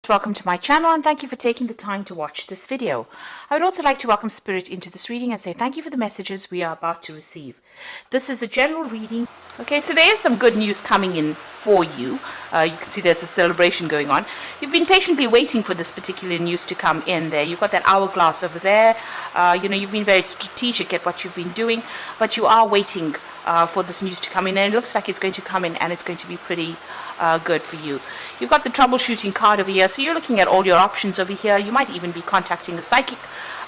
Welcome to my channel and thank you for taking the time to watch this video. I would also like to welcome Spirit into this reading and say thank you for the messages we are about to receive. This is a general reading. Okay, so there is some good news coming in for you. You can see there's a celebration going on. You've been patiently waiting for this particular news to come in there. You've got that hourglass over there. You've been very strategic at what you've been doing, but you are waiting for this news to come in, and it looks like it's going to come in and it's going to be pretty good for you. You've got the troubleshooting card over here, so you're looking at all your options over here. You might even be contacting a psychic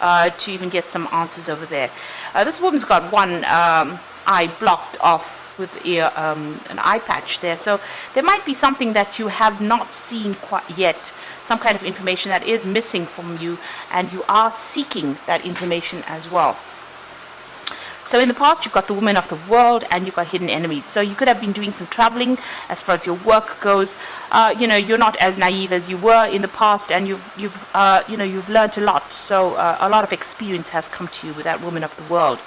to even get some answers over there. This woman's got one eye blocked off with an eye patch there, so there might be something that you have not seen quite yet, some kind of information that is missing from you, and you are seeking that information as well. So in the past, you've got the woman of the world and you've got hidden enemies. So you could have been doing some traveling as far as your work goes. You're not as naive as you were in the past, and you've learned a lot. So a lot of experience has come to you with that woman of the world.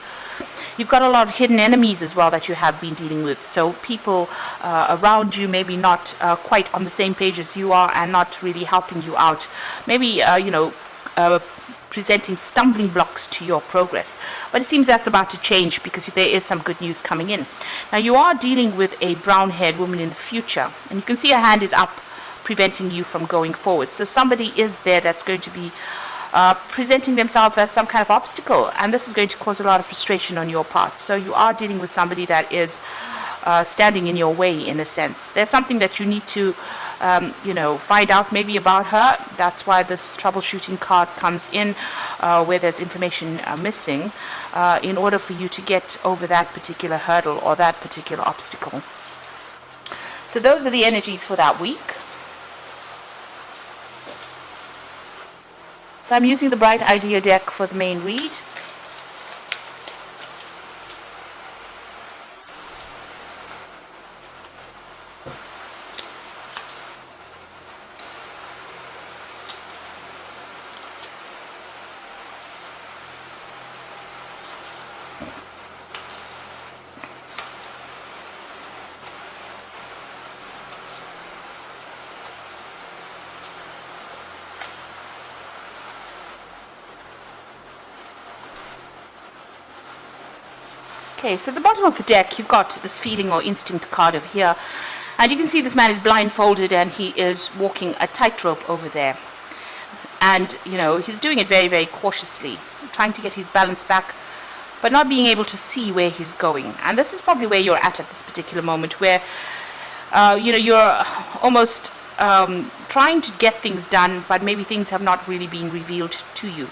You've got a lot of hidden enemies as well that you have been dealing with. So people around you maybe not quite on the same page as you are and not really helping you out. Maybe, presenting stumbling blocks to your progress. But it seems that's about to change because there is some good news coming in. Now you are dealing with a brown-haired woman in the future, and you can see her hand is up preventing you from going forward. So somebody is there that's going to be presenting themselves as some kind of obstacle, and this is going to cause a lot of frustration on your part. So you are dealing with somebody that is standing in your way in a sense. There's something that you need to find out maybe about her. That's why this troubleshooting card comes in, where there's information missing, in order for you to get over that particular hurdle or that particular obstacle. So those are the energies for that week. So I'm using the Bright Idea deck for the main read. Okay, so at the bottom of the deck, you've got this feeling or instinct card over here. And you can see this man is blindfolded and he is walking a tightrope over there. And, he's doing it very, very cautiously, trying to get his balance back, but not being able to see where he's going. And this is probably where you're at this particular moment, where, you're almost trying to get things done, but maybe things have not really been revealed to you.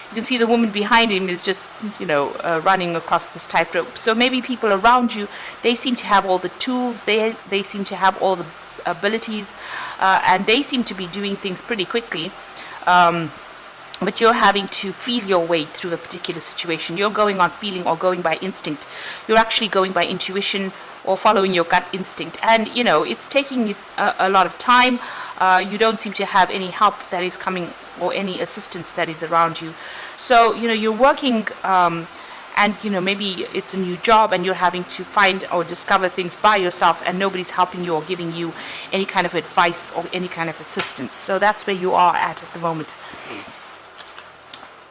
You can see the woman behind him is just, running across this tightrope. So maybe people around you, they seem to have all the tools, they seem to have all the abilities, and they seem to be doing things pretty quickly. But you're having to feel your way through a particular situation. You're going on feeling or going by instinct. You're actually going by intuition or following your gut instinct. And, it's taking a lot of time. You don't seem to have any help that is coming or any assistance that is around you. So, you're working and, maybe it's a new job and you're having to find or discover things by yourself, and nobody's helping you or giving you any kind of advice or any kind of assistance. So that's where you are at the moment.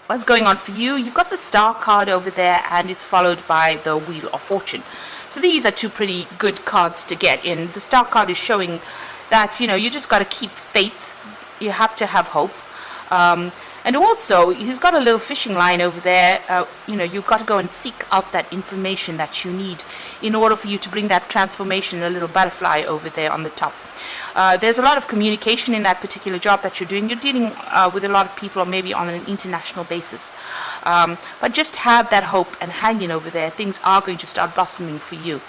What's going on for you? You've got the Star card over there, and it's followed by the Wheel of Fortune. So these are two pretty good cards to get in. The Star card is showing that, you just got to keep faith. You have to have hope. And also, he's got a little fishing line over there. You've got to go and seek out that information that you need in order for you to bring that transformation, a little butterfly over there on the top. There's a lot of communication in that particular job that you're doing. You're dealing with a lot of people, or maybe on an international basis. But just have that hope and hang in over there. Things are going to start blossoming for you.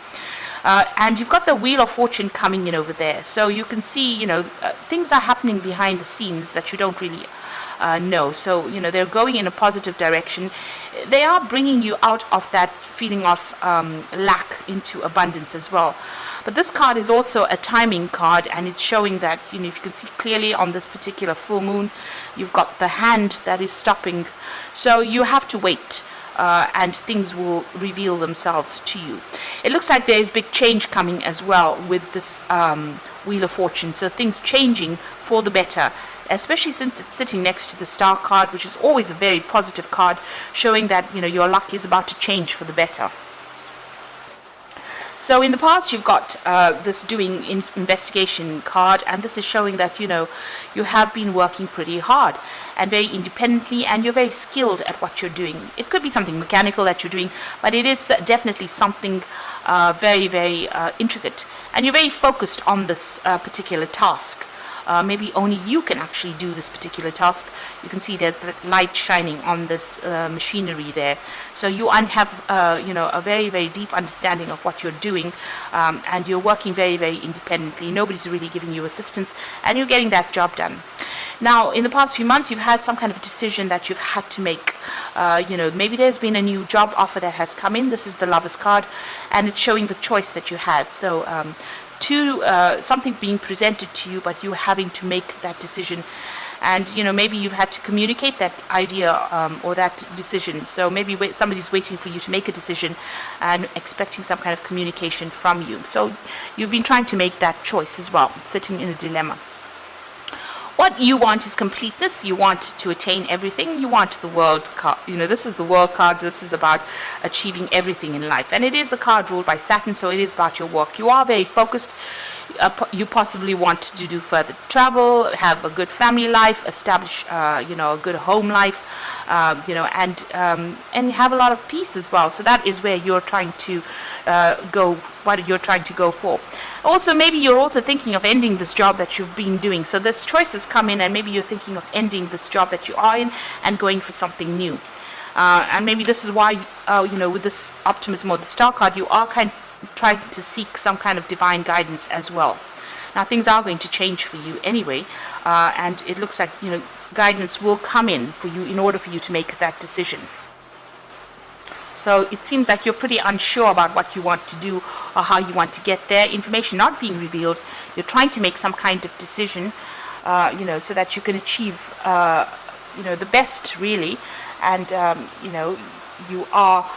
And you've got the Wheel of Fortune coming in over there. So you can see, things are happening behind the scenes that you don't really know. So, they're going in a positive direction. They are bringing you out of that feeling of lack into abundance as well. But this card is also a timing card, and it's showing that, if you can see clearly on this particular full moon, you've got the hand that is stopping. So you have to wait. And things will reveal themselves to you. It looks like there is big change coming as well with this Wheel of Fortune. So things changing for the better especially since it's sitting next to the star card, which is always a very positive card, showing that, your luck is about to change for the better. So in the past, you've got this doing investigation card, and this is showing that, you have been working pretty hard and very independently, and you're very skilled at what you're doing. It could be something mechanical that you're doing, but it is definitely something very, very intricate, and you're very focused on this particular task. Maybe only you can actually do this particular task. You can see there's the light shining on this machinery there. So you have, a very, very deep understanding of what you're doing, and you're working very, very independently. Nobody's really giving you assistance, and you're getting that job done. Now, in the past few months, you've had some kind of decision that you've had to make. Maybe there's been a new job offer that has come in. This is the Lover's card, and it's showing the choice that you had. So, something being presented to you, but you having to make that decision, and maybe you've had to communicate that idea or that decision. So maybe somebody's waiting for you to make a decision and expecting some kind of communication from you. So you've been trying to make that choice as well, sitting in a dilemma. What you want is completeness. You want to attain everything. You want the world card. This is the world card. This is about achieving everything in life. And it is a card ruled by Saturn, so it is about your work. You are very focused. You possibly want to do further travel, have a good family life, establish, a good home life, and have a lot of peace as well. So that is where you're trying to go, what you're trying to go for. Also, maybe you're also thinking of ending this job that you've been doing. So this choices come in, and maybe you're thinking of ending this job that you are in and going for something new. And maybe this is why, with this optimism or the star card, you are trying to seek some kind of divine guidance as well. Now, things are going to change for you anyway, and it looks like, guidance will come in for you in order for you to make that decision. So it seems like you're pretty unsure about what you want to do or how you want to get there. Information not being revealed. You're trying to make some kind of decision, so that you can achieve, the best, really. And, you are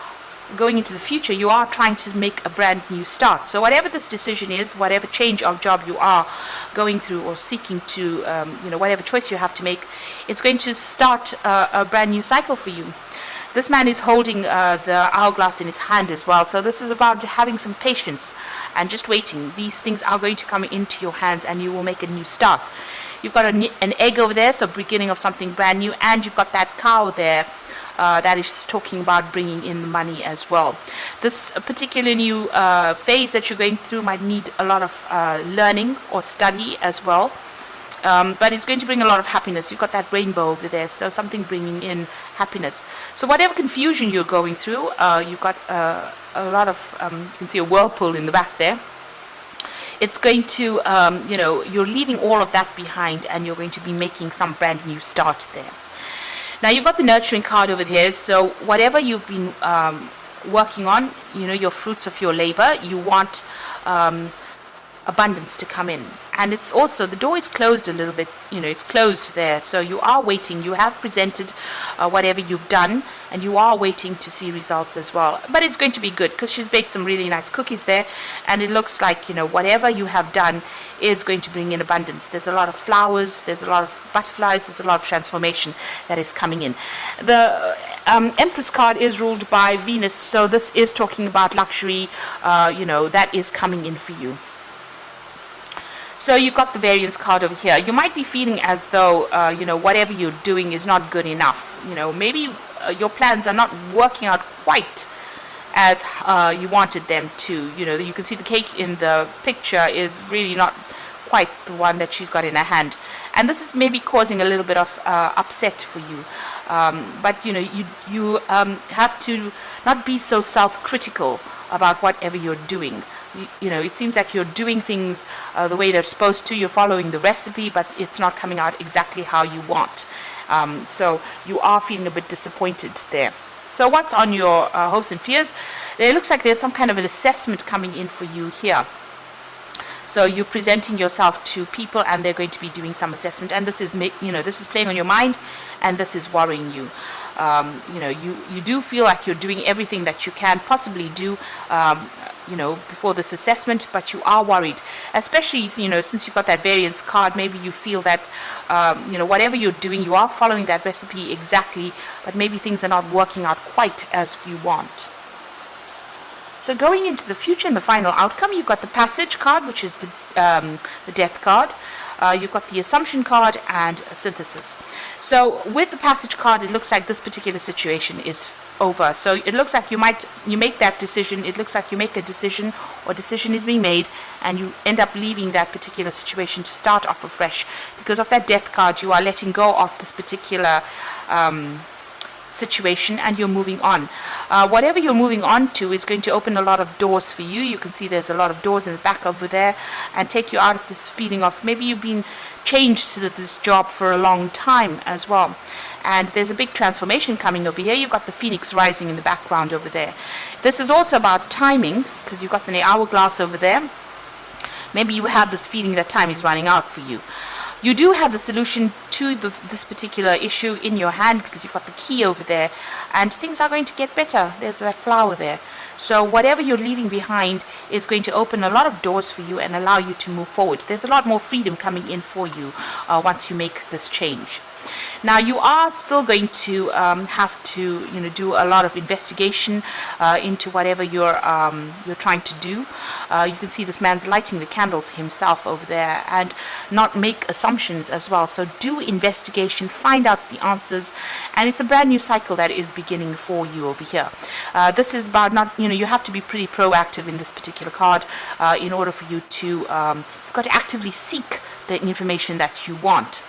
going into the future. You are trying to make a brand new start. So whatever this decision is, whatever change of job you are going through or seeking to, whatever choice you have to make, it's going to start a brand new cycle for you. This man is holding the hourglass in his hand as well. So this is about having some patience and just waiting. These things are going to come into your hands, and you will make a new start. You've got an egg over there, so beginning of something brand new, and you've got that cow there that is talking about bringing in the money as well. This particular new phase that you're going through might need a lot of learning or study as well. But it's going to bring a lot of happiness. You've got that rainbow over there, so something bringing in happiness. So whatever confusion you're going through, you've got a lot of, you can see a whirlpool in the back there. It's going to, you're leaving all of that behind, and you're going to be making some brand new start there. Now, you've got the nurturing card over here, so whatever you've been working on, your fruits of your labor, you want abundance to come in. And it's also, the door is closed a little bit, it's closed there, so you are waiting. You have presented whatever you've done, and you are waiting to see results as well. But it's going to be good, because she's baked some really nice cookies there, and it looks like, whatever you have done is going to bring in abundance. There's a lot of flowers, there's a lot of butterflies, there's a lot of transformation that is coming in. The Empress card is ruled by Venus, so this is talking about luxury, that is coming in for you. So you've got the variance card over here. You might be feeling as though, whatever you're doing is not good enough. Maybe your plans are not working out quite as you wanted them to. You can see the cake in the picture is really not quite the one that she's got in her hand. And this is maybe causing a little bit of upset for you. But, you have to not be so self-critical about whatever you're doing. It seems like you're doing things the way they're supposed to. You're following the recipe, but it's not coming out exactly how you want. So you are feeling a bit disappointed there. So what's on your hopes and fears? It looks like there's some kind of an assessment coming in for you here. So you're presenting yourself to people, and they're going to be doing some assessment. And this is, this is playing on your mind, and this is worrying you. You do feel like you're doing everything that you can possibly do, before this assessment, but you are worried, especially, since you've got that variance card. Maybe you feel that, whatever you're doing, you are following that recipe exactly, but maybe things are not working out quite as you want. So going into the future and the final outcome, you've got the passage card, which is the death card. You've got the assumption card and synthesis. So with the passage card, it looks like this particular situation is over. So it looks like you make that decision. It looks like you make a decision, or decision is being made, and you end up leaving that particular situation to start off afresh. Because of that death card, you are letting go of this particular situation, and you're moving on. Whatever you're moving on to is going to open a lot of doors for you. You can see there's a lot of doors in the back over there, and take you out of this feeling of maybe you've been changed to this job for a long time as well. And there's a big transformation coming over here. You've got the phoenix rising in the background over there. This is also about timing, because you've got the hourglass over there. Maybe you have this feeling that time is running out for you. You do have the solution to this particular issue in your hand, because you've got the key over there, and things are going to get better. There's that flower there. So whatever you're leaving behind is going to open a lot of doors for you and allow you to move forward. There's a lot more freedom coming in for you once you make this change. Now, you are still going to have to, do a lot of investigation into whatever you're trying to do. You can see this man's lighting the candles himself over there, and not make assumptions as well. So do investigation, find out the answers, and it's a brand new cycle that is beginning for you over here. This is about you have to be pretty proactive in this particular card in order for you to, you've got to actively seek the information that you want.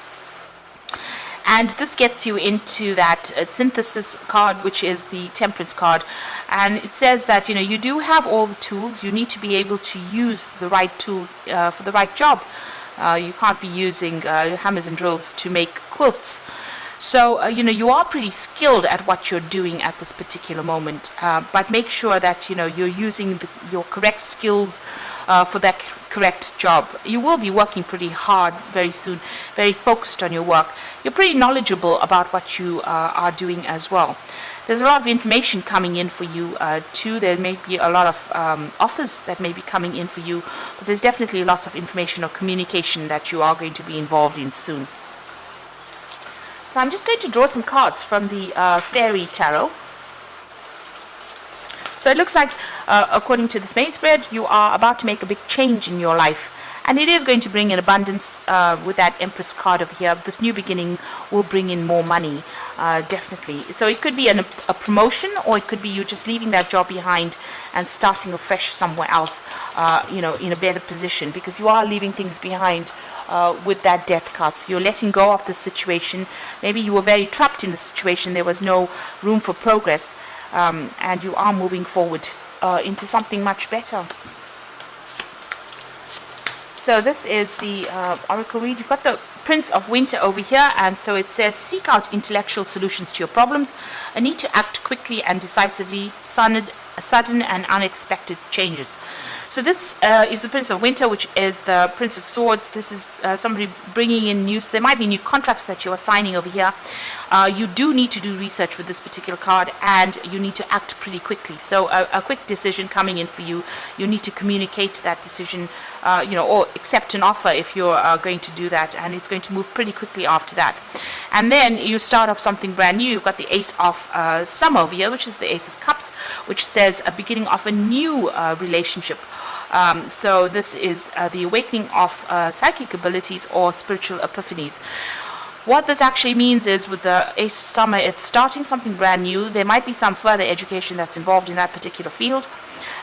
And this gets you into that synthesis card, which is the temperance card. And it says that, you do have all the tools. You need to be able to use the right tools for the right job. You can't be using hammers and drills to make quilts. So, you are pretty skilled at what you're doing at this particular moment. But make sure that, you're using your correct skills for that correct job. You will be working pretty hard very soon, very focused on your work. You're pretty knowledgeable about what you are doing as well. There's a lot of information coming in for you too. There may be a lot of offers that may be coming in for you, but there's definitely lots of information or communication that you are going to be involved in soon. So I'm just going to draw some cards from the Fairy Tarot. So it looks like, according to this main spread, you are about to make a big change in your life. And it is going to bring in abundance with that Empress card over here. This new beginning will bring in more money, definitely. So it could be a promotion, or it could be you just leaving that job behind and starting afresh somewhere else, in a better position, because you are leaving things behind with that death card. So you're letting go of the situation. Maybe you were very trapped in the situation. There was no room for progress, and you are moving forward into something much better. So this is the Oracle read. You've got the Prince of Winter over here, and so it says, seek out intellectual solutions to your problems, a need to act quickly and decisively, sudden and unexpected changes. So this is the Prince of Winter, which is the Prince of Swords. This is somebody bringing in news. There might be new contracts that you are signing over here. You do need to do research with this particular card, and you need to act pretty quickly. So a quick decision coming in for you. You need to communicate that decision, or accept an offer if you're going to do that, and it's going to move pretty quickly after that. And then you start off something brand new. You've got the Ace of Summer over here, which is the Ace of Cups, which says a beginning of a new relationship. So this is the awakening of psychic abilities or spiritual epiphanies. What this actually means is, with the Ace of Summer, it's starting something brand new. There might be some further education that's involved in that particular field,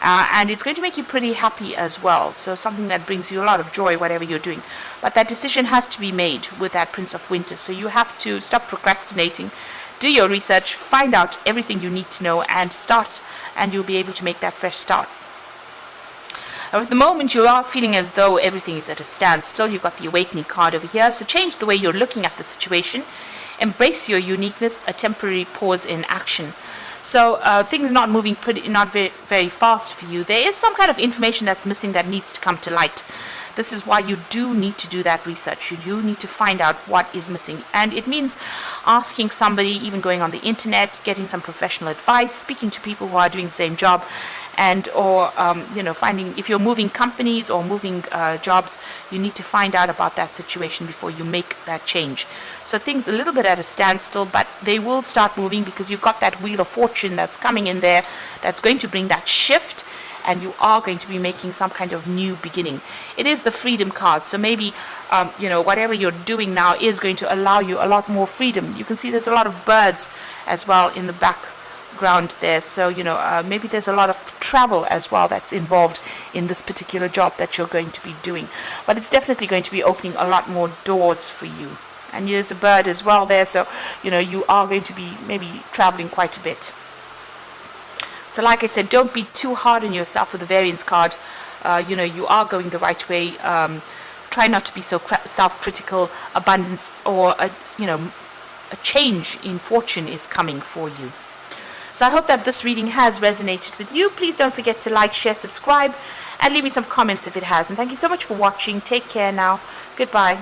and it's going to make you pretty happy as well. So something that brings you a lot of joy, whatever you're doing. But that decision has to be made with that Prince of Winter. So you have to stop procrastinating, do your research, find out everything you need to know, and start, and you'll be able to make that fresh start. At the moment, you are feeling as though everything is at a standstill. You've got the Awakening card over here. So change the way you're looking at the situation. Embrace your uniqueness, a temporary pause in action. So things not moving not very fast for you. There is some kind of information that's missing that needs to come to light. This is why you do need to do that research. You do need to find out what is missing. And it means asking somebody, even going on the internet, getting some professional advice, speaking to people who are doing the same job, and or finding, if you're moving companies or moving jobs, you need to find out about that situation before you make that change. So things a little bit at a standstill, but they will start moving because you've got that wheel of fortune that's coming in there, that's going to bring that shift, and you are going to be making some kind of new beginning. It is the freedom card, so maybe whatever you're doing now is going to allow you a lot more freedom. You can see there's a lot of birds as well in the background there, so maybe there's a lot of travel as well that's involved in this particular job that you're going to be doing, but it's definitely going to be opening a lot more doors for you. And there's a bird as well there, so you are going to be maybe traveling quite a bit. So like I said, don't be too hard on yourself with the variance card. You are going the right way. Try not to be so self-critical. Abundance or a change in fortune is coming for you. So I hope that this reading has resonated with you. Please don't forget to like, share, subscribe, and leave me some comments if it has. And thank you so much for watching. Take care now. Goodbye.